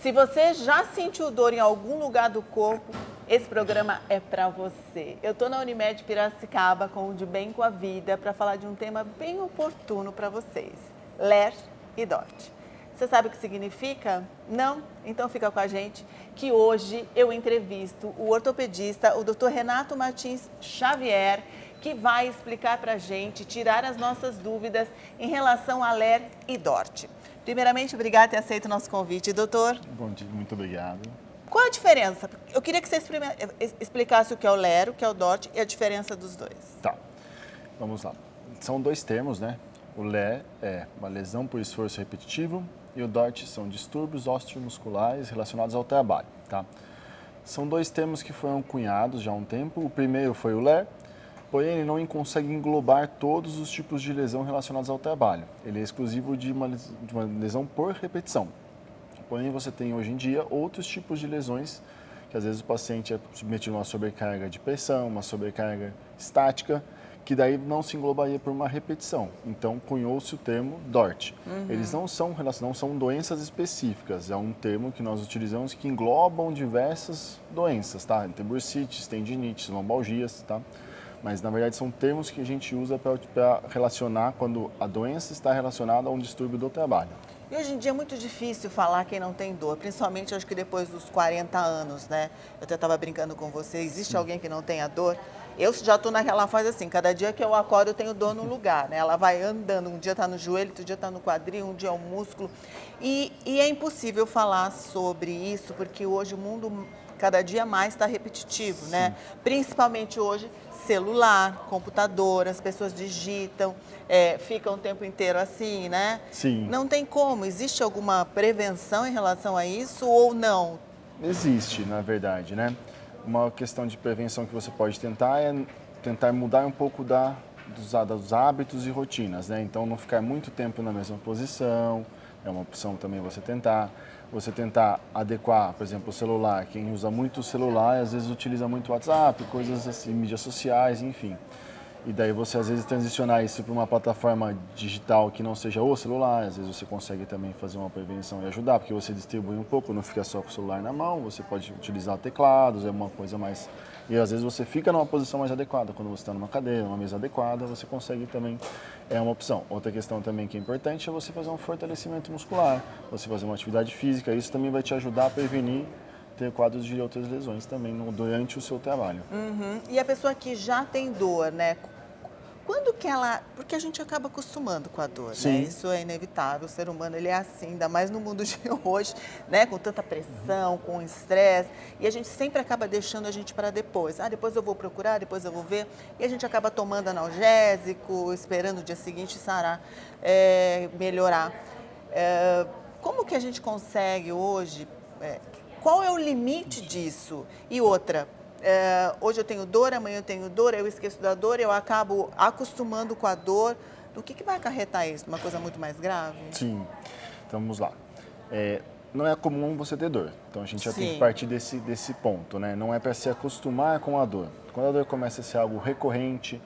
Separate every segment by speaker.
Speaker 1: Se você já sentiu dor em algum lugar do corpo, esse programa é para você. Eu estou na Unimed Piracicaba com o De Bem com a Vida para falar de um tema bem oportuno para vocês. LER e DORT. Você sabe o que significa? Não? Então fica com a gente que hoje eu entrevisto o ortopedista, o Dr. Renato Martins Xavier, que vai explicar para a gente, tirar as nossas dúvidas em relação a LER e DORT. Primeiramente, obrigada por ter aceito o nosso convite, doutor.
Speaker 2: Bom dia, muito obrigado.
Speaker 1: Qual a diferença? Eu queria que você explicasse o que é o LER, o que é o DORT e a diferença dos dois.
Speaker 2: Tá, vamos lá. São dois termos, né? O LER é uma lesão por esforço repetitivo e o DORT são distúrbios osteomusculares relacionados ao trabalho, tá? São dois termos que foram cunhados já há um tempo. O primeiro foi o LER, porém ele não consegue englobar todos os tipos de lesão relacionados ao trabalho. Ele é exclusivo de uma lesão por repetição. Porém, você tem hoje em dia outros tipos de lesões que às vezes o paciente é submetido a uma sobrecarga de pressão, uma sobrecarga estática, que daí não se englobaria por uma repetição. Então, cunhou-se o termo DORT. Eles não são doenças específicas, é um termo que nós utilizamos que englobam diversas doenças, tá? Tem bursites, tendinites, lombalgias, tá? Mas, na verdade, são termos que a gente usa para relacionar quando a doença está relacionada a um distúrbio do trabalho.
Speaker 1: E hoje em dia é muito difícil falar quem não tem dor, principalmente acho que depois dos 40 anos, né? Eu até estava brincando com você, existe alguém que não tenha dor? Eu já estou naquela fase assim, cada dia que eu acordo eu tenho dor no lugar, né? Ela vai andando, um dia está no joelho, outro dia está no quadril, um dia é o músculo. E é impossível falar sobre isso, porque hoje o mundo cada dia mais está repetitivo, né? Principalmente hoje, celular, computador, as pessoas digitam, ficam o tempo inteiro assim, né?
Speaker 2: Sim.
Speaker 1: Não tem como. Existe alguma prevenção em relação a isso ou não?
Speaker 2: Existe, na verdade, né? Uma questão de prevenção que você pode tentar é tentar mudar um pouco dos hábitos e rotinas, né? Então, não ficar muito tempo na mesma posição, é uma opção também você tentar. Você tentar adequar, por exemplo, o celular. Quem usa muito o celular, às vezes utiliza muito o WhatsApp, coisas assim, mídias sociais, enfim. E daí você, às vezes, transicionar isso para uma plataforma digital que não seja o celular. Às vezes você consegue também fazer uma prevenção e ajudar, porque você distribui um pouco, não fica só com o celular na mão, você pode utilizar teclados, é uma coisa mais... E às vezes você fica numa posição mais adequada. Quando você está numa cadeira, numa mesa adequada, você consegue também, é uma opção. Outra questão também que é importante é você fazer um fortalecimento muscular, você fazer uma atividade física. Isso também vai te ajudar a prevenir ter quadros de outras lesões também durante o seu trabalho.
Speaker 1: E a pessoa que já tem dor, né? Quando que ela... Porque a gente acaba acostumando com a dor,
Speaker 2: Sim.
Speaker 1: né? Isso é inevitável, o ser humano ele é assim, ainda mais no mundo de hoje, né? Com tanta pressão, com estresse, e a gente sempre acaba deixando a gente para depois. Ah, depois eu vou procurar, depois eu vou ver, e a gente acaba tomando analgésico, esperando o dia seguinte sarar, melhorar. Como que a gente consegue hoje... qual é o limite disso? E outra... hoje eu tenho dor, amanhã eu tenho dor, eu esqueço da dor, eu acabo acostumando com a dor. O que vai acarretar isso? Uma coisa muito mais grave?
Speaker 2: Sim, então vamos lá. Não é comum você ter dor, então a gente já tem
Speaker 1: Sim.
Speaker 2: que partir desse ponto, né? Não é para se acostumar com a dor. Quando a dor começa a ser algo recorrente,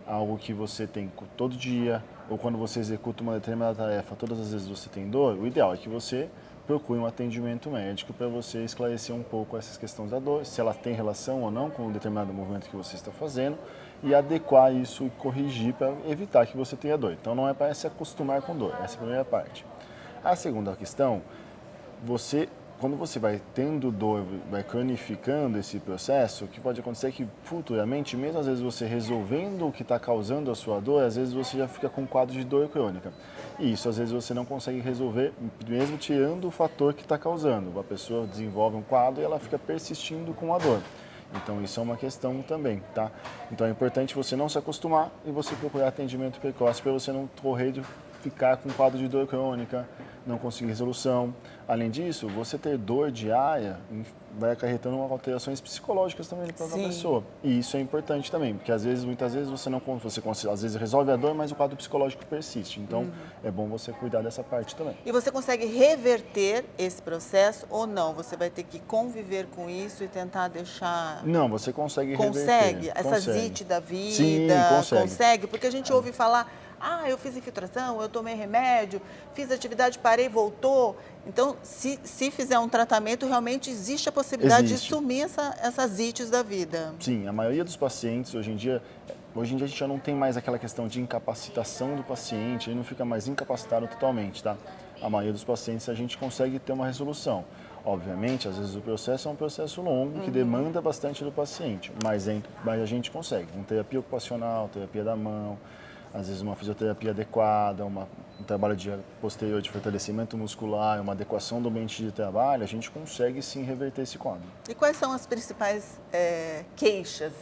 Speaker 2: algo que você tem todo dia, ou quando você executa uma determinada tarefa, todas as vezes você tem dor, o ideal é que você procure um atendimento médico para você esclarecer um pouco essas questões da dor, se ela tem relação ou não com um determinado movimento que você está fazendo e adequar isso e corrigir para evitar que você tenha dor. Então não é para se acostumar com dor, essa é a primeira parte. A segunda questão, quando você vai tendo dor, vai cronificando esse processo, o que pode acontecer é que futuramente, mesmo às vezes você resolvendo o que está causando a sua dor, às vezes você já fica com um quadro de dor crônica. E isso às vezes você não consegue resolver, mesmo tirando o fator que está causando. A pessoa desenvolve um quadro e ela fica persistindo com a dor. Então isso é uma questão também, tá? Então é importante você não se acostumar e você procurar atendimento precoce para você não correr de ficar com um quadro de dor crônica, não conseguir resolução. Além disso, você ter dor diária vai acarretando alterações psicológicas também para a pessoa. E isso é importante também, porque muitas vezes você às vezes resolve a dor, mas o quadro psicológico persiste. Então, é bom você cuidar dessa parte também.
Speaker 1: E você consegue reverter esse processo ou não? Você vai ter que conviver com isso e tentar deixar...
Speaker 2: Não, você consegue reverter.
Speaker 1: Consegue? Essa
Speaker 2: Consegue.
Speaker 1: zite da vida?
Speaker 2: Sim, consegue.
Speaker 1: Porque a gente ouve falar... Ah, eu fiz infiltração, eu tomei remédio, fiz atividade, parei, voltou. Então, se fizer um tratamento, realmente existe a possibilidade de sumir essas ites da vida.
Speaker 2: Sim, a maioria dos pacientes hoje em dia a gente já não tem mais aquela questão de incapacitação do paciente, ele não fica mais incapacitado totalmente, tá? A maioria dos pacientes a gente consegue ter uma resolução. Obviamente, às vezes o processo é um processo longo que demanda bastante do paciente, mas a gente consegue. Uma terapia ocupacional, terapia da mão, às vezes uma fisioterapia adequada, um trabalho posterior de fortalecimento muscular, uma adequação do ambiente de trabalho, a gente consegue sim reverter esse quadro.
Speaker 1: E quais são as principais queixas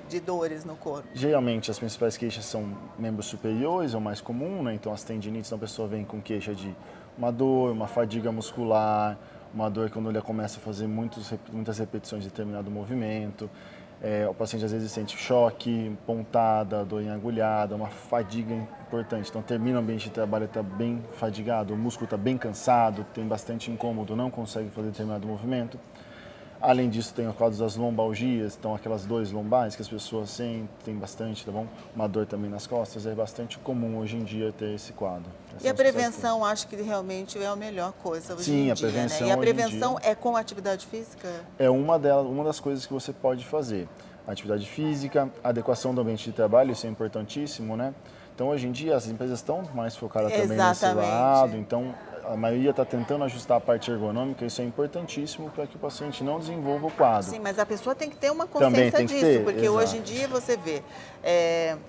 Speaker 1: de dores no corpo?
Speaker 2: Geralmente as principais queixas são membros superiores, é o mais comum, né? Então as tendinites, então a pessoa vem com queixa de uma dor, uma fadiga muscular, uma dor quando ele começa a fazer muitas repetições de determinado movimento. O paciente às vezes sente choque, pontada, dor em agulhada, uma fadiga importante. Então termina o ambiente de trabalho, está bem fadigado, o músculo está bem cansado, tem bastante incômodo, não consegue fazer determinado movimento. Além disso, tem os quadros das lombalgias, então aquelas dores lombares que as pessoas sentem bastante, tá bom? Uma dor também nas costas, é bastante comum hoje em dia ter esse quadro.
Speaker 1: E a prevenção, acho que realmente é a melhor coisa hoje em dia,
Speaker 2: a prevenção,
Speaker 1: né? E a prevenção é com atividade física?
Speaker 2: É uma das coisas que você pode fazer. Atividade física, adequação do ambiente de trabalho, isso é importantíssimo, né? Então, hoje em dia, as empresas estão mais focadas também nesse lado, então a maioria está tentando ajustar a parte ergonômica, isso é importantíssimo para que o paciente não desenvolva o quadro.
Speaker 1: Sim, mas a pessoa tem que ter uma consciência disso, porque hoje em dia você vê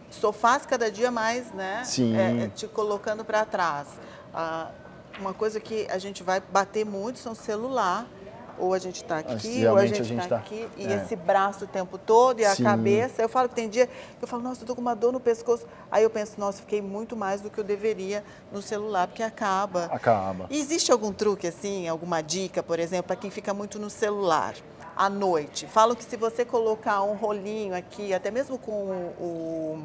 Speaker 1: sofás cada dia mais, né?
Speaker 2: Sim.
Speaker 1: Te colocando para trás. Uma coisa que a gente vai bater muito são celular. Ou a gente está aqui, ou a gente está aqui, e esse braço o tempo todo, e a cabeça. Eu falo que tem dia que eu falo, nossa, eu estou com uma dor no pescoço. Aí eu penso, nossa, fiquei muito mais do que eu deveria no celular, porque acaba. E existe algum truque, assim, alguma dica, por exemplo, para quem fica muito no celular à noite? Falam que se você colocar um rolinho aqui, até mesmo com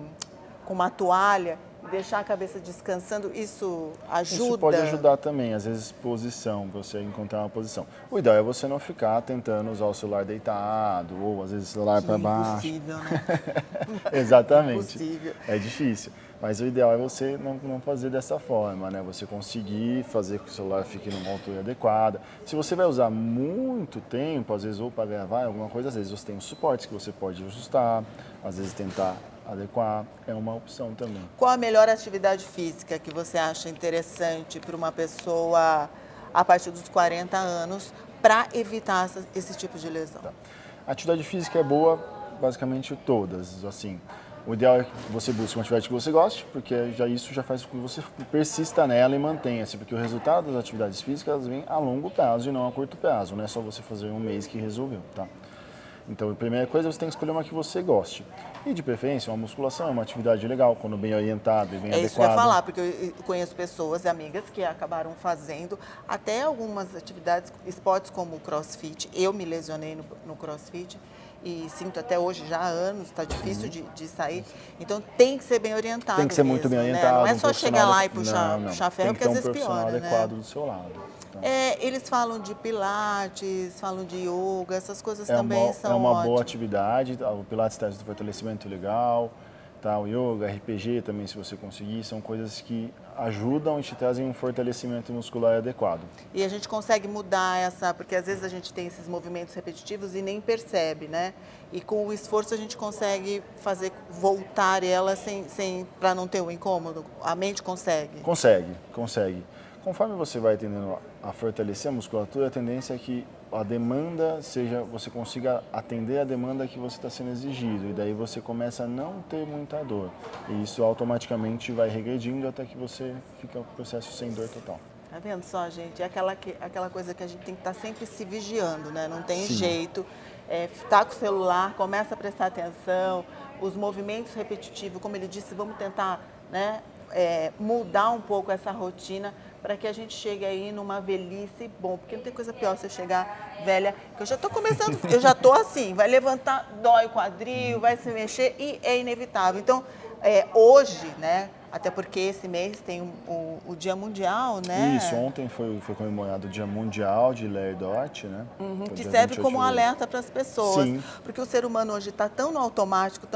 Speaker 1: uma toalha, deixar a cabeça descansando, isso ajuda?
Speaker 2: Isso pode ajudar também, às vezes posição, você encontrar uma posição. O ideal é você não ficar tentando usar o celular deitado, ou às vezes o celular para baixo.
Speaker 1: Impossível, né?
Speaker 2: Exatamente.
Speaker 1: Impossível.
Speaker 2: É difícil. Mas o ideal é você não fazer dessa forma, né? Você conseguir fazer com que o celular fique numa altura adequada. Se você vai usar muito tempo, às vezes ou para gravar alguma coisa, às vezes você tem os suportes que você pode ajustar, às vezes tentar adequar, é uma opção também.
Speaker 1: Qual a melhor atividade física que você acha interessante para uma pessoa a partir dos 40 anos para evitar esse tipo de lesão?
Speaker 2: Tá. A atividade física é boa, basicamente todas, assim. O ideal é que você busque uma atividade que você goste, porque isso já faz com que você persista nela e mantenha-se, porque o resultado das atividades físicas elas vêm a longo prazo e não a curto prazo, não é só você fazer um mês que resolveu, tá? Então, a primeira coisa, você tem que escolher uma que você goste. E, de preferência, uma musculação é uma atividade legal, quando bem orientada e bem adequada.
Speaker 1: É isso que eu ia falar, porque eu conheço pessoas e amigas que acabaram fazendo até algumas atividades, esportes como o crossfit. Eu me lesionei no crossfit e sinto até hoje, já há anos, está difícil de sair. Então, tem que ser bem orientado.
Speaker 2: Tem que ser
Speaker 1: mesmo,
Speaker 2: muito bem
Speaker 1: né?
Speaker 2: orientado.
Speaker 1: Não é só chegar lá e puxar ferro, porque às vezes piora, né? Tem que ter um
Speaker 2: profissional adequado do seu lado.
Speaker 1: Eles falam de pilates, falam de yoga, essas coisas também são ótimas.
Speaker 2: É uma boa atividade, o pilates traz um fortalecimento legal, tá? O yoga, RPG também, se você conseguir, são coisas que ajudam e te trazem um fortalecimento muscular adequado.
Speaker 1: E a gente consegue mudar porque às vezes a gente tem esses movimentos repetitivos e nem percebe, né? E com o esforço a gente consegue voltar ela para não ter o incômodo. A mente consegue?
Speaker 2: Consegue. Conforme você vai tendendo a fortalecer a musculatura, a tendência é que a demanda você consiga atender a demanda que você está sendo exigido, e daí você começa a não ter muita dor. E isso automaticamente vai regredindo até que você fica o processo sem dor total.
Speaker 1: Tá vendo só, gente? É aquela coisa que a gente tem que estar sempre se vigiando, né? Não tem jeito. Tá com o celular, começa a prestar atenção, os movimentos repetitivos, como ele disse, vamos tentar, né, mudar um pouco essa rotina para que a gente chegue aí numa velhice bom, porque não tem coisa pior você chegar velha, que eu já estou começando, eu já estou assim, vai levantar, dói o quadril, vai se mexer e é inevitável. Então, hoje, né, Até porque esse mês tem o Dia Mundial, né?
Speaker 2: Isso, ontem foi comemorado o Dia Mundial de Ler-Dot, né? Foi
Speaker 1: Que
Speaker 2: dia
Speaker 1: serve
Speaker 2: 28
Speaker 1: como
Speaker 2: de fevereiro.
Speaker 1: alerta para as pessoas.
Speaker 2: Sim.
Speaker 1: Porque o ser humano hoje está tão no automático,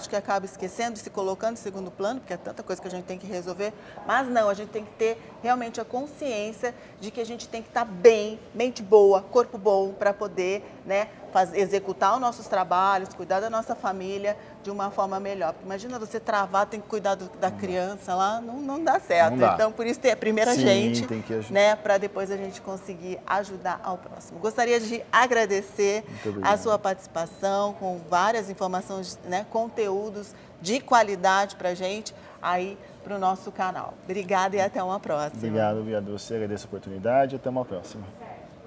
Speaker 1: que acaba esquecendo, se colocando em segundo plano, porque é tanta coisa que a gente tem que resolver. Mas não, a gente tem que ter realmente a consciência de que a gente tem que estar bem, mente boa, corpo bom, para poder, né, executar os nossos trabalhos, cuidar da nossa família de uma forma melhor. Porque imagina você travar, tem que cuidar da criança lá, não dá certo.
Speaker 2: Não dá.
Speaker 1: Então, por isso, tem a primeira
Speaker 2: Sim,
Speaker 1: gente,
Speaker 2: tem que ajudar.
Speaker 1: né, para depois a gente conseguir ajudar ao próximo. Gostaria de agradecer
Speaker 2: Muito obrigado.
Speaker 1: a sua participação com várias informações, né, conteúdos de qualidade para a gente aí para o nosso canal. Obrigada e até uma próxima.
Speaker 2: Obrigado a você, agradeço a oportunidade e até uma próxima.